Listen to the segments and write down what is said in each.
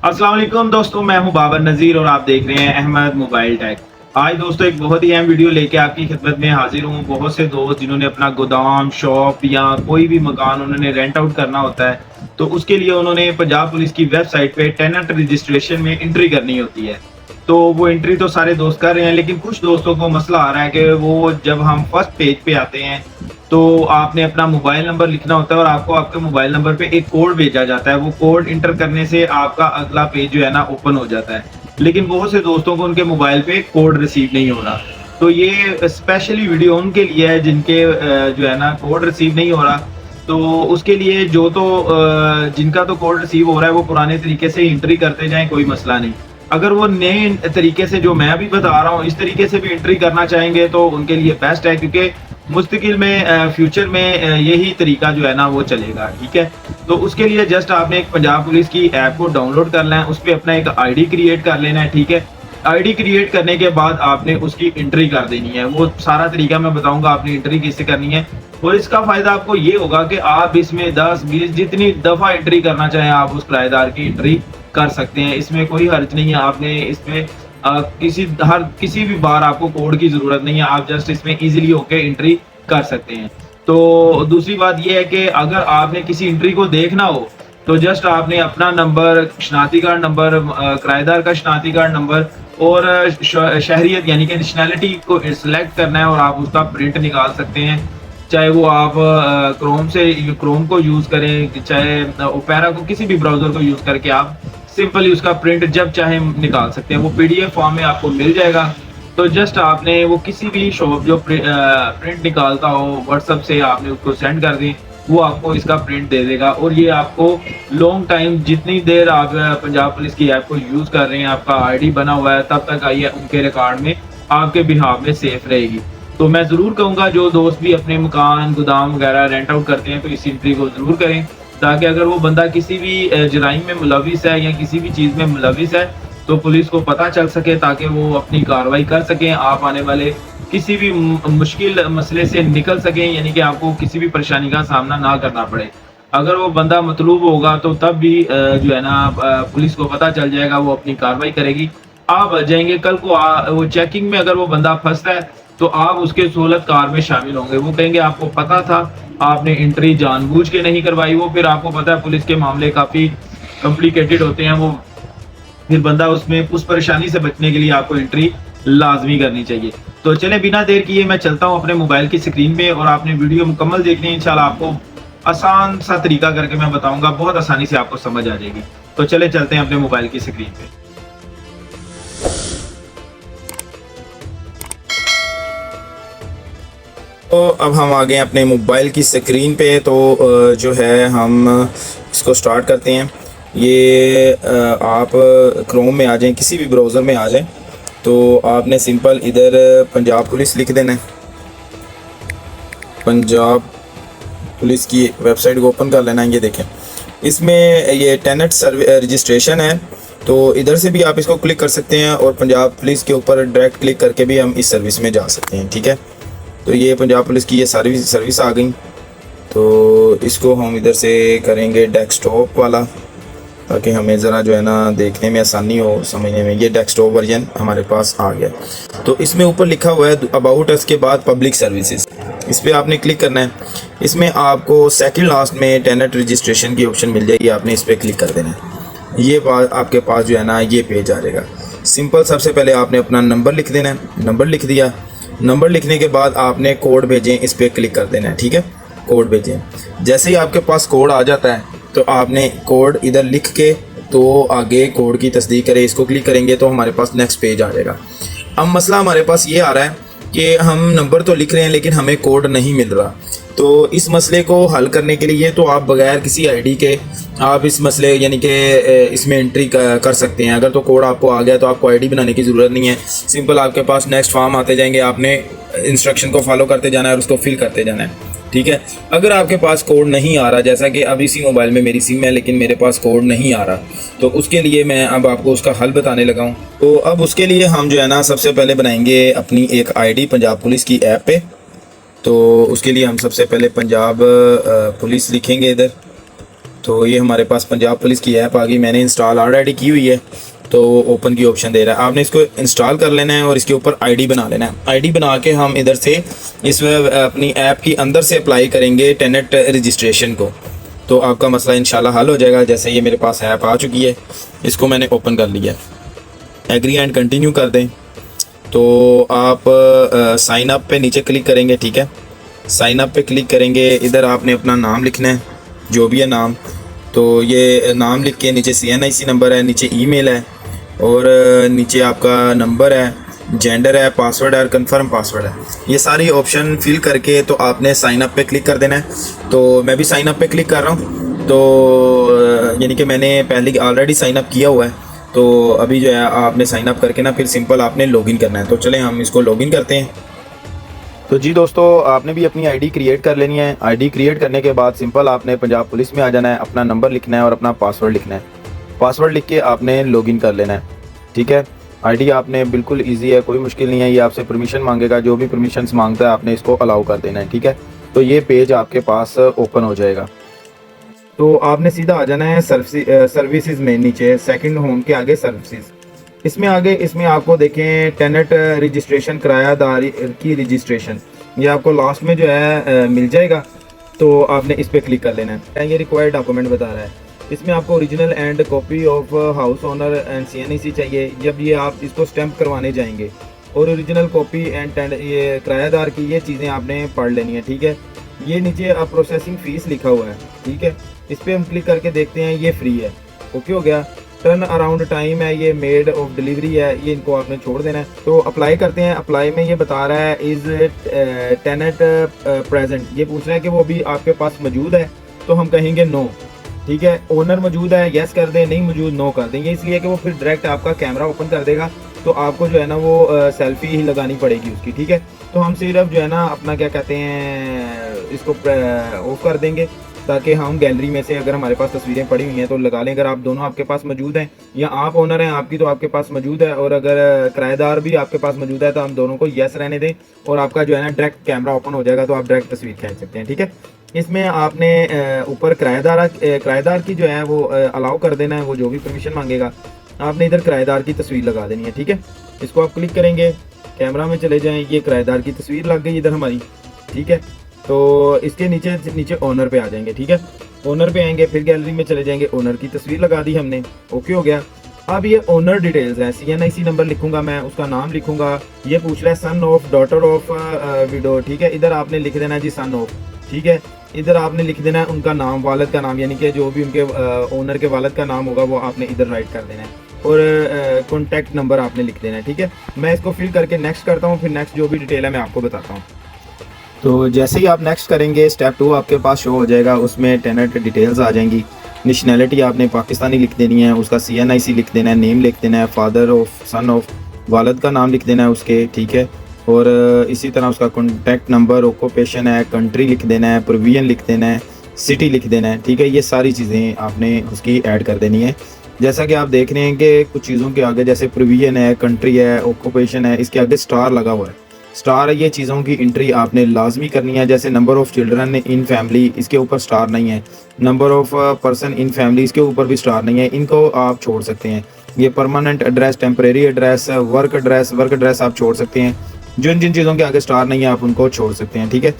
अस्सलाम वालेकुम दोस्तों, मैं हूं बाबर नज़ीर और आप देख रहे हैं अहमद मोबाइल टेक। आज दोस्तों एक बहुत ही अहम वीडियो लेके आपकी खिदमत में हाजिर हूं। बहुत से दोस्त जिन्होंने अपना गोदाम, शॉप या कोई भी मकान उन्होंने रेंट आउट करना होता है, तो उसके लिए उन्होंने पंजाब पुलिस की वेबसाइट पे टेनेंट रजिस्ट्रेशन में एंट्री करनी होती है। तो वो एंट्री तो सारे दोस्त कर रहे हैं, लेकिन कुछ दोस्तों को मसला आ रहा है कि वो जब हम फर्स्ट पेज पे आते हैं तो आपने अपना मोबाइल नंबर लिखना होता है और आपको आपके मोबाइल नंबर पे एक कोड भेजा जाता है। वो कोड इंटर करने से आपका अगला पेज जो है ना ओपन हो जाता है, लेकिन बहुत से दोस्तों को उनके मोबाइल पे कोड रिसीव नहीं हो रहा। तो ये स्पेशली वीडियो उनके लिए है जिनके जो है ना कोड रिसीव नहीं हो रहा। तो उसके लिए जिनका तो कोड रिसीव हो रहा है वो पुराने तरीके से एंट्री करते जाएं, कोई मसला नहीं। अगर वो नए तरीके से जो मैं अभी बता रहा हूँ इस तरीके से भी एंट्री करना चाहेंगे तो उनके लिए बेस्ट है, क्योंकि मुस्तकिल में फ्यूचर में यही तरीका जो है ना वो चलेगा। ठीक है, तो उसके लिए जस्ट आपने एक पंजाब पुलिस की ऐप को डाउनलोड करना है, उस पर अपना एक आईडी क्रिएट कर लेना है। ठीक है, आईडी क्रिएट करने के बाद आपने उसकी एंट्री कर देनी है। वो सारा तरीका मैं बताऊंगा आपने एंट्री कैसे करनी है, और इसका फायदा आपको ये होगा कि आप इसमें 10-20 जितनी दफा एंट्री करना चाहें आप उस किराएदार की एंट्री कर सकते हैं। इसमें कोई हर्ज नहीं है। आपने इसमें किसी भी बार आपको कोड की जरूरत नहीं है, आप जस्ट इसमें इजीली होके एंट्री कर सकते हैं। तो दूसरी बात यह है कि अगर आपने किसी एंट्री को देखना हो तो जस्ट आपने अपना नंबर, शनाख्ती कार्ड नंबर, किराएदार का शनाख्ती कार्ड नंबर और शहरियत यानी कि नेशनैलिटी को सिलेक्ट करना है और आप उसका प्रिंट निकाल सकते हैं। चाहे वो आप क्रोम को यूज करें, चाहे ओपेरा को, किसी भी ब्राउजर को यूज करके आप सिंपली उसका प्रिंट जब चाहे निकाल सकते हैं। वो पीडीएफ फॉर्म में आपको मिल जाएगा। तो जस्ट आपने वो किसी भी शॉप जो प्रिंट निकालता हो व्हाट्सएप से आपने उसको सेंड कर दी, वो आपको इसका प्रिंट दे देगा। और ये आपको लॉन्ग टाइम, जितनी देर आप पंजाब पुलिस की ऐप को यूज कर रहे हैं, आपका आईडी बना हुआ है, तब तक ये उनके रिकॉर्ड में आपके बिहाफ में सेफ रहेगी। तो मैं जरूर कहूँगा जो दोस्त भी अपने मकान, गोदाम वगैरह रेंट आउट करते हैं तो इस एंट्री को जरूर करें, ताकि अगर वो बंदा किसी भी जराइम में मुलविस है या किसी भी चीज़ में मुलविस है तो पुलिस को पता चल सके, ताकि वो अपनी कार्रवाई कर सकें, आप आने वाले किसी भी मुश्किल मसले से निकल सकें, यानी कि आपको किसी भी परेशानी का सामना ना करना पड़े। अगर वो बंदा मतलूब होगा तो तब भी जो है ना पुलिस को पता चल जाएगा, वो अपनी कार्रवाई करेगी, आप बच जाएंगे। कल को वो चेकिंग में अगर वो बंदा फंसता है तो आप उसके सहूलत कार में शामिल होंगे। वो कहेंगे आपको पता था, आपने एंट्री जानबूझ के नहीं करवाई। वो फिर आपको पता है पुलिस के मामले काफ़ी कॉम्प्लिकेटेड होते हैं, वो फिर बंदा उसमें उस परेशानी से बचने के लिए आपको एंट्री लाजमी करनी चाहिए। तो चलें बिना देर किए मैं चलता हूं अपने मोबाइल की स्क्रीन पे, और आपने वीडियो मुकम्मल देखनी है। इंशाल्लाह आपको आसान सा तरीका करके मैं बताऊंगा, बहुत आसानी से आपको समझ आ जाएगी। तो चले चलते हैं अपने मोबाइल की स्क्रीन पे। तो अब हम आ गए अपने मोबाइल की स्क्रीन पे। तो जो है हम इसको स्टार्ट करते हैं। ये आप क्रोम में आ जाएं, किसी भी ब्राउज़र में आ जाएं, तो आपने सिंपल इधर पंजाब पुलिस लिख देना है। पंजाब पुलिस की वेबसाइट को ओपन कर लेना है। ये देखें, इसमें ये टेनेंट रजिस्ट्रेशन है, तो इधर से भी आप इसको क्लिक कर सकते हैं और पंजाब पुलिस के ऊपर डायरेक्ट क्लिक करके भी हम इस सर्विस में जा सकते हैं। ठीक है, तो ये पंजाब पुलिस की ये सर्विस आ गई। तो इसको हम इधर से करेंगे डेस्कटॉप वाला, ताकि हमें ज़रा जो है ना देखने में आसानी हो, समझने में। ये डेस्कटॉप वर्जन हमारे पास आ गया। तो इसमें ऊपर लिखा हुआ है अबाउट अस के बाद पब्लिक सर्विसेज, इस पर आपने क्लिक करना है। इसमें आपको सेकंड लास्ट में टेनेंट रजिस्ट्रेशन की ऑप्शन मिल जाएगी, आपने इस पर क्लिक कर देना है। ये आपके पास जो है ना ये पेज आ जाएगा। सिंपल, सबसे पहले आपने अपना नंबर लिख देना है। नंबर लिख दिया, नंबर लिखने के बाद आपने कोड भेजें, इस पर क्लिक कर देना है। ठीक है, कोड भेजें। जैसे ही आपके पास कोड आ जाता है तो आपने कोड इधर लिख के तो आगे कोड की तस्दीक करें, इसको क्लिक करेंगे तो हमारे पास नेक्स्ट पेज आ जाएगा। अब मसला हमारे पास ये आ रहा है कि हम नंबर तो लिख रहे हैं लेकिन हमें कोड नहीं मिल रहा। तो इस मसले को हल करने के लिए तो आप बगैर किसी आईडी के आप इस मसले यानी कि इसमें एंट्री कर सकते हैं। अगर तो कोड आपको आ गया तो आपको आईडी बनाने की ज़रूरत नहीं है। सिंपल आपके पास नेक्स्ट फॉर्म आते जाएंगे, आपने इंस्ट्रक्शन को फॉलो करते जाना है और उसको फिल करते जाना है। ठीक है, अगर आपके पास कोड नहीं आ रहा, जैसा कि अब इसी मोबाइल में मेरी सिम है लेकिन मेरे पास कोड नहीं आ रहा, तो उसके लिए मैं अब आपको उसका हल बताने लगा हूँ। तो अब उसके लिए हम जो है ना सबसे पहले बनाएंगे अपनी एक आईडी पंजाब पुलिस की ऐप पे। तो उसके लिए हम सबसे पहले पंजाब पुलिस लिखेंगे इधर। तो ये हमारे पास पंजाब पुलिस की ऐप आ गई, मैंने इंस्टॉल ऑलरेडी की हुई है। तो ओपन की ऑप्शन दे रहा है, आपने इसको इंस्टॉल कर लेना है और इसके ऊपर आईडी बना लेना है। आईडी बना के हम इधर से इस अपनी ऐप की अंदर से अप्लाई करेंगे टेनेट रजिस्ट्रेशन को, तो आपका मसला इंशाल्लाह हल हो जाएगा। जैसे ये मेरे पास ऐप आ चुकी है, इसको मैंने ओपन कर लिया है। एग्री एंड कंटिन्यू कर दें तो आप साइन अप पे नीचे क्लिक करेंगे, ठीक है। साइन अप पे क्लिक करेंगे, इधर आपने अपना नाम लिखना है, जो भी है नाम। तो ये नाम लिख के नीचे CNIC नंबर है, नीचे ईमेल है और नीचे आपका नंबर है, जेंडर है, पासवर्ड है और कंफर्म पासवर्ड है। ये सारी ऑप्शन फिल करके तो आपने साइन अप पे क्लिक कर देना है। तो मैं भी साइन अप पे क्लिक कर रहा हूँ, तो यानी कि मैंने पहले ऑलरेडी साइन अप किया हुआ है। तो अभी जो है आपने साइन अप करके ना फिर सिंपल आपने लॉगिन करना है। तो चलें हम इसको लॉगिन करते हैं। तो जी दोस्तों, आपने भी अपनी आईडी क्रिएट कर लेनी है। आईडी क्रिएट करने के बाद सिंपल आपने पंजाब पुलिस में आ जाना है, अपना नंबर लिखना है और अपना पासवर्ड लिखना है। पासवर्ड लिख के आपने लॉगिन कर लेना है, ठीक है। आईडी आपने बिल्कुल इजी है, कोई मुश्किल नहीं है। ये आपसे परमिशन मांगेगा, जो भी परमिशंस मांगता है आपने इसको अलाउ कर देना है, ठीक है। तो ये पेज आपके पास ओपन हो जाएगा। तो आपने सीधा आ जाना है सर्विसेज में, नीचे सेकंड होम के आगे सर्विसेज, इसमें आपको देखें टेनेट रजिस्ट्रेशन, किरायादारी की रजिस्ट्रेशन, ये आपको लास्ट में जो है मिल जाएगा। तो आपने इस पर क्लिक कर लेना है। ये रिक्वायर्ड डॉक्यूमेंट बता रहा है, इसमें आपको original and copy of house owner and CNIC चाहिए। जब ये आप इसको स्टैंप करवाने जाएंगे, और ओरिजिनल कॉपी एंड ये किरायादार की, ये चीज़ें आपने पढ़ लेनी है, ठीक है। ये नीचे अब प्रोसेसिंग फ़ीस लिखा हुआ है, ठीक है। इस पर हम क्लिक करके देखते हैं, ये फ्री है, ओके हो गया। टर्न अराउंड टाइम है, ये मेड ऑफ डिलीवरी है, ये इनको आपने छोड़ देना है। तो अप्लाई करते हैं। अप्लाई में ये बता रहा है इज़ टेनेट प्रेजेंट, ये पूछ रहा है कि वो अभी आपके पास मौजूद है, तो हम कहेंगे नो, ठीक है। ओनर मौजूद है, यस कर दें, नहीं मौजूद नो कर दें। ये इसलिए कि वो फिर डायरेक्ट आपका कैमरा ओपन कर देगा, तो आपको जो है ना वो सेल्फी ही लगानी पड़ेगी उसकी, ठीक है। तो हम सिर्फ जो है ना अपना क्या कहते हैं इसको ऑफ कर देंगे, ताकि हम गैलरी में से अगर हमारे पास तस्वीरें पड़ी हुई हैं तो लगा लें। अगर आप दोनों आपके पास मौजूद हैं, या आप ओनर हैं आपकी तो आपके पास मौजूद है, और अगर किराएदार भी आपके पास मौजूद है तो हम दोनों को यस रहने दें, और आपका जो है ना डायरेक्ट कैमरा ओपन हो जाएगा, तो आप डायरेक्ट तस्वीर खींच सकते हैं, ठीक है। इसमें आपने ऊपर किराएदार की जो है वो अलाउ कर देना है, वो जो भी परमिशन मांगेगा आपने इधर किराएदार की तस्वीर लगा देनी है, ठीक है। इसको आप क्लिक करेंगे, कैमरा में चले जाएं, ये किराएदार की तस्वीर लग गई इधर हमारी, ठीक है। तो इसके नीचे ओनर पे आ जाएंगे, ठीक है। ओनर पे आएंगे, फिर गैलरी में चले जाएंगे, ओनर की तस्वीर लगा दी हमने, ओके हो गया। अब ये ओनर डिटेल्स है, CNIC नंबर लिखूंगा मैं, उसका नाम लिखूंगा। ये पूछ रहा है son of, daughter of, window, ठीक है। इधर आपने लिख देना है जी सन ऑफ, ठीक है। इधर आपने लिख देना है उनका नाम, वालिद का नाम, यानी कि जो भी उनके ओनर के वालिद का नाम होगा वो आपने इधर राइट कर देना है, और कॉन्टैक्ट नंबर आपने लिख देना है, ठीक है। मैं इसको फिल करके नेक्स्ट करता हूँ, फिर नेक्स्ट जो भी डिटेल है मैं आपको बताता हूँ। तो जैसे ही आप नेक्स्ट करेंगे, स्टेप 2 आपके पास शो हो जाएगा, उसमें टेनेट डिटेल्स आ जाएंगी। नेशनैलिटी आपने पाकिस्तानी लिख देनी है, उसका CNIC लिख देना है, नेम लिख देना है, फादर ऑफ, सन ऑफ, वालिद का नाम लिख देना है उसके, ठीक है। और इसी तरह उसका कॉन्टैक्ट नंबर, ऑक्यूपेशन है, कंट्री लिख देना है, प्रोविजन लिख देना है, सिटी लिख देना है, ठीक है। ये सारी चीज़ें आपने उसकी ऐड कर देनी है। जैसा कि आप देख रहे हैं कि कुछ चीज़ों के आगे जैसे प्रोविजन है, कंट्री है, ऑक्यूपेशन है, इसके आगे स्टार लगा हुआ है। स्टार, ये चीज़ों की एंट्री आपने लाजमी करनी है। जैसे number of children in family, इसके ऊपर स्टार नहीं है। Number of person in family, इसके ऊपर भी स्टार नहीं है, इनको आप छोड़ सकते हैं। ये permanent address, temporary address, work address आप छोड़ सकते हैं। जिन चीज़ों के आगे स्टार नहीं है आप उनको छोड़ सकते हैं, ठीक है।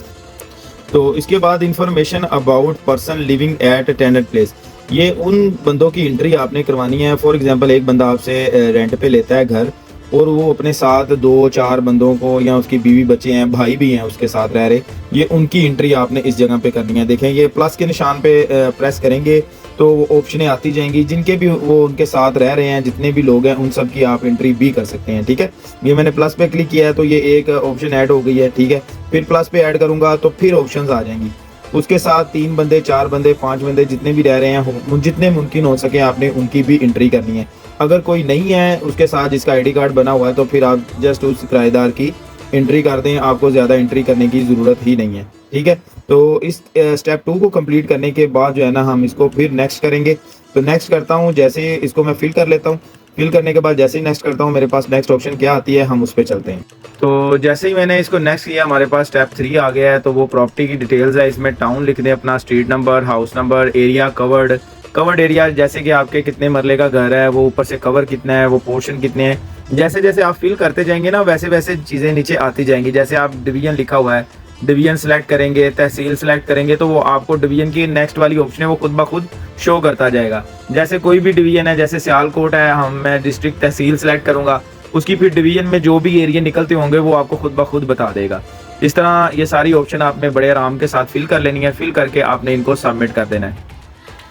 तो इसके बाद information about person living at Tenet place, ये उन बंदों की एंट्री आपने करवानी है। फॉर एग्जांपल, एक बंदा आपसे रेंट पे लेता है घर, और वो अपने साथ 2-4 बंदों को, या उसकी बीवी बच्चे हैं, भाई भी हैं उसके साथ रह रहे, ये उनकी एंट्री आपने इस जगह पे करनी है। देखें, ये प्लस के निशान पे प्रेस करेंगे तो वो ऑप्शनें आती जाएंगी, जिनके भी वो उनके साथ रह रहे हैं, जितने भी लोग हैं उन सब की आप एंट्री भी कर सकते हैं, ठीक है। ये मैंने प्लस पे क्लिक किया है तो ये एक ऑप्शन ऐड हो गई है, ठीक है। फिर प्लस पे ऐड करूँगा तो फिर ऑप्शन आ जाएंगी, उसके साथ 3 बंदे, 4 बंदे, 5 बंदे, जितने भी रह रहे हैं, जितने मुमकिन हो सके आपने उनकी भी एंट्री करनी है। अगर कोई नहीं है उसके साथ जिसका आईडी कार्ड बना हुआ है, तो फिर आप जस्ट उस किराएदार की एंट्री कर दें, आपको ज़्यादा एंट्री करने की ज़रूरत ही नहीं है, ठीक है। तो इस स्टेप 2 को कंप्लीट करने के बाद जो है ना हम इसको फिर नेक्स्ट करेंगे। तो नेक्स्ट करता हूँ, जैसे इसको मैं फिल कर लेता हूँ। फिल करने के बाद जैसे ही नेक्स्ट करता हूँ मेरे पास नेक्स्ट ऑप्शन क्या आती है, हम उस पर चलते हैं। तो जैसे ही मैंने इसको नेक्स्ट किया हमारे पास स्टेप 3 आ गया है। तो वो प्रॉपर्टी की डिटेल्स है, इसमें टाउन लिख दें, अपना street number, house number, area covered area, जैसे कि आपके कितने मरले का घर है, वो ऊपर से कवर कितना है, वो पोर्शन कितने हैं। जैसे जैसे आप फिल करते जाएंगे ना वैसे वैसे चीज़ें नीचे आती जाएंगी। जैसे आप डिवीजन लिखा हुआ है, डिवीजन सेलेक्ट करेंगे, तहसील सेलेक्ट करेंगे, तो वो आपको डिवीजन की नेक्स्ट वाली ऑप्शन है वो खुद ब खुद शो करता जाएगा। जैसे कोई भी डिवीजन है, जैसे सियालकोट है, मैं डिस्ट्रिक्ट तहसील सेलेक्ट करूंगा, उसकी फिर डिवीजन में जो भी एरिया निकलते होंगे वो आपको खुद ब खुद बता देगा। इस तरह ये सारी ऑप्शन आपने बड़े आराम के साथ फिल कर लेनी है। फिल करके आपने इनको सबमिट कर देना है।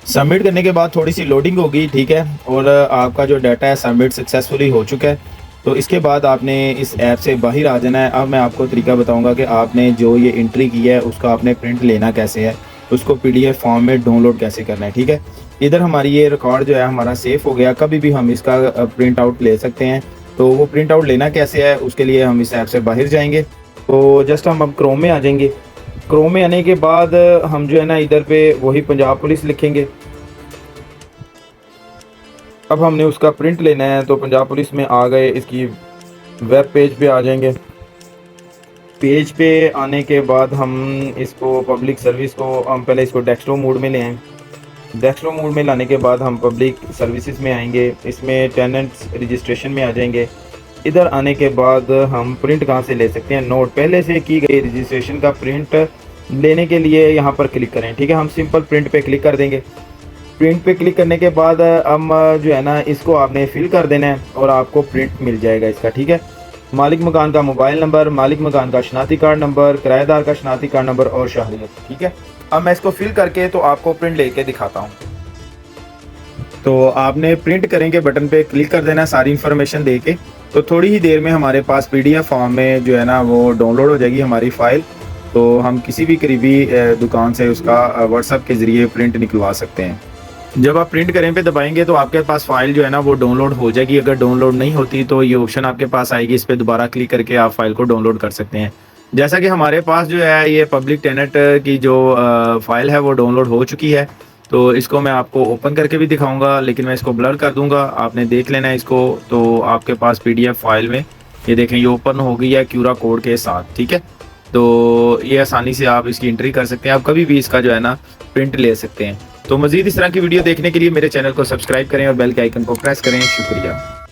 सबमिट करने के बाद थोड़ी सी लोडिंग होगी, ठीक है, और आपका जो डाटा है सबमिट सक्सेसफुली हो चुका है। तो इसके बाद आपने इस ऐप से बाहर आ जाना है। अब मैं आपको तरीका बताऊंगा कि आपने जो ये एंट्री की है उसका आपने प्रिंट लेना कैसे है, उसको पीडीएफ फॉर्म में डाउनलोड कैसे करना है, ठीक है। इधर हमारी ये रिकॉर्ड जो है हमारा सेफ हो गया, कभी भी हम इसका प्रिंट आउट ले सकते हैं। तो वो प्रिंट आउट लेना कैसे है उसके लिए हम इस ऐप से बाहर जाएंगे। तो जस्ट हम अब क्रोम में आ जाएंगे। क्रोम में आने के बाद हम जो है ना इधर पे वही पंजाब पुलिस लिखेंगे। अब हमने उसका प्रिंट लेना है, तो पंजाब पुलिस में आ गए, इसकी वेब पेज पे आ जाएंगे। पेज पे आने के बाद हम इसको पब्लिक सर्विस को हम पहले इसको डेस्कटॉप मोड में ले आएँ। डेस्कटॉप मोड में लाने के बाद हम पब्लिक सर्विसेज में आएंगे, इसमें टेनेंट्स रजिस्ट्रेशन में आ जाएंगे। इधर आने के बाद हम प्रिंट कहाँ से ले सकते हैं, नोट पहले से की गई रजिस्ट्रेशन का प्रिंट लेने के लिए यहाँ पर क्लिक करें, ठीक है। हम सिंपल प्रिंट पे क्लिक कर देंगे। प्रिंट पे क्लिक करने के बाद हम जो है ना इसको आपने फिल कर देना है और आपको प्रिंट मिल जाएगा इसका, ठीक है। मालिक मकान का मोबाइल नंबर, मालिक मकान का शनाख्ती कार्ड नंबर, किराएदार का शनाख्ती कार्ड नंबर और शहरियत, ठीक है। अब मैं इसको फिल करके तो आपको प्रिंट लेके दिखाता हूँ। तो आपने प्रिंट करेंगे बटन पे क्लिक कर देना सारी इन्फॉर्मेशन दे के। तो थोड़ी ही देर में हमारे पास पीडीएफ फॉर्म में जो है ना वो डाउनलोड हो जाएगी हमारी फ़ाइल। तो हम किसी भी करीबी दुकान से उसका व्हाट्सएप के ज़रिए प्रिंट निकलवा सकते हैं। जब आप प्रिंट करें पे दबाएंगे तो आपके पास फाइल जो है ना वो डाउनलोड हो जाएगी। अगर डाउनलोड नहीं होती तो ये ऑप्शन आपके पास आएगी, इस पर दोबारा क्लिक करके आप फाइल को डाउनलोड कर सकते हैं। जैसा कि हमारे पास जो है ये पब्लिक टेनेंट की जो फाइल है वो डाउनलोड हो चुकी है। तो इसको मैं आपको ओपन करके भी दिखाऊंगा, लेकिन मैं इसको ब्लर कर दूंगा, आपने देख लेना है इसको। तो आपके पास पीडीएफ फाइल में ये देखें ये ओपन हो गई है QR कोड के साथ, ठीक है। तो ये आसानी से आप इसकी एंट्री कर सकते हैं, आप कभी भी इसका जो है ना प्रिंट ले सकते हैं। तो मज़ीद इस तरह की वीडियो देखने के लिए मेरे चैनल को सब्सक्राइब करें और बेल के आइकन को प्रेस करें। शुक्रिया।